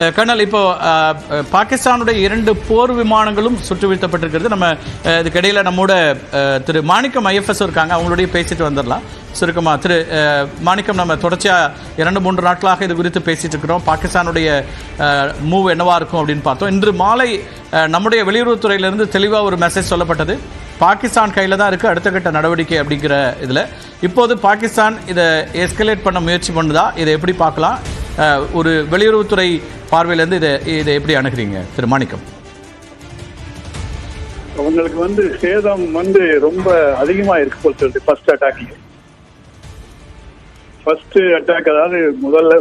Kernel, இப்போ பாகிஸ்தானுடைய 2 போர் விமானங்களும் சுட்டுவீழ்த்தப்பட்டிருக்கிறது. நம்ம இதுக்கிடையில் நம்மோட திரு மாணிக்கம் ஐஎஃப்எஸ் இருக்காங்க, அவங்களுடைய பேசிட்டு வந்துடலாம் சுருக்கமா. திரு மாணிக்கம், நம்ம தொடர்ச்சியாக 2-3 நாட்களாக இது குறித்து பேசிட்டு இருக்கிறோம். பாகிஸ்தானுடைய மூவ் என்னவா இருக்கும் அப்படின்னு பார்த்தோம். இன்று மாலை நம்முடைய வெளியுறவுத்துறையிலிருந்து தெளிவாக ஒரு மெசேஜ் சொல்லப்பட்டது. பாகிஸ்தான் கையில் தான் இருக்குது அடுத்த கட்ட நடவடிக்கை அப்படிங்கிற இதில். இப்போது பாகிஸ்தான் இதை எஸ்கலேட் பண்ண முயற்சி பண்ணுதா? இதை எப்படி பார்க்கலாம்? ஒரு வெளியுறவுத்துறை பார்வையிலேருந்து இதை எப்படி அணுகிறீங்க திரு மாணிக்கம்? அவங்களுக்கு சேதம் ரொம்ப அதிகமா இருக்கு போல சொல்லிட்டு ஃபர்ஸ்ட் அட்டாக் அதாவது முதல்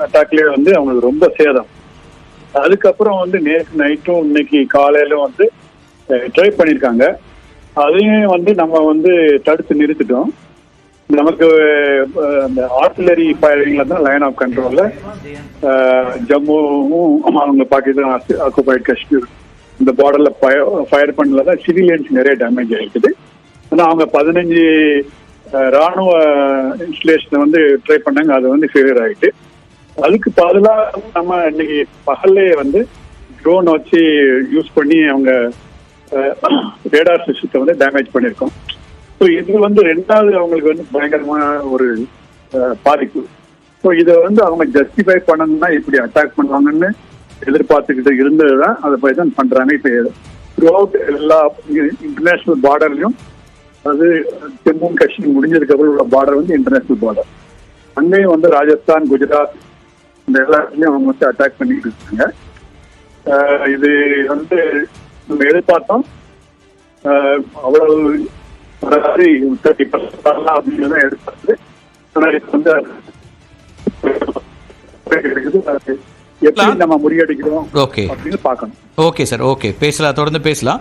அட்டாக்லயே அவங்களுக்கு ரொம்ப சேதம். அதுக்கப்புறம் நேற்று நைட்டும் இன்னைக்கு காலையிலும் ட்ரை பண்ணியிருக்காங்க. அதையும் நம்ம தடுத்து நிறுத்திட்டோம். நமக்கு அந்த ஆர்டிலரி ஃபயரிங்ல தான் லைன் ஆஃப் கண்ட்ரோல்ல ஜம்முவும் அவங்க பாகிஸ்தான் ஆக்குபைட் காஷ்மீர் இந்த பார்டர்ல ஃபயர் பண்ணல தான் சிவிலியன்ஸ் நிறைய டேமேஜ் ஆயிருக்குது. ஆனா அவங்க 15 ராணுவ இன்ஸ்டலேஷனை ட்ரை பண்ணாங்க, அது ஃபெயிலியர் ஆயிட்டு. அதுக்கு பதிலாக நம்ம இன்னைக்கு பகல்லே ட்ரோன் வச்சு யூஸ் பண்ணி அவங்க ரேடார் சிஸ்டத்தை டேமேஜ் பண்ணியிருக்கோம். ஸோ இது ரெண்டாவது அவங்களுக்கு பயங்கரமான ஒரு பாதிப்பு. ஸோ இதை அவங்க ஜஸ்டிஃபை பண்ணணும்னா இப்படி அட்டாக் பண்ணுவாங்கன்னு எதிர்பார்த்துக்கிட்டு இருந்தது தான், அதை போய் தான் பண்றாங்க. இப்போ த்ரூ அவுட் எல்லா இன்டர்நேஷனல் பார்டர்லையும், அது ஜம்மு காஷ்மீர் முடிஞ்சதுக்கு அப்புறம் உள்ள பார்டர் இன்டர்நேஷனல் பார்டர், அங்கேயும் ராஜஸ்தான், குஜராத் இந்த எல்லாத்துலயும் அவங்க அட்டாக் பண்ணிட்டு இருக்காங்க. இது நம்ம எதிர்பார்த்தோம் அவ்வளவு 30% அப்படின்னு எதிர்பார்த்து. ஆனால் இது எப்படி நம்ம முறியடிக்கிறோம் அப்படின்னு பார்க்கணும். ஓகே சார், ஓகே பேசலாம், தொடர்ந்து பேசலாம்.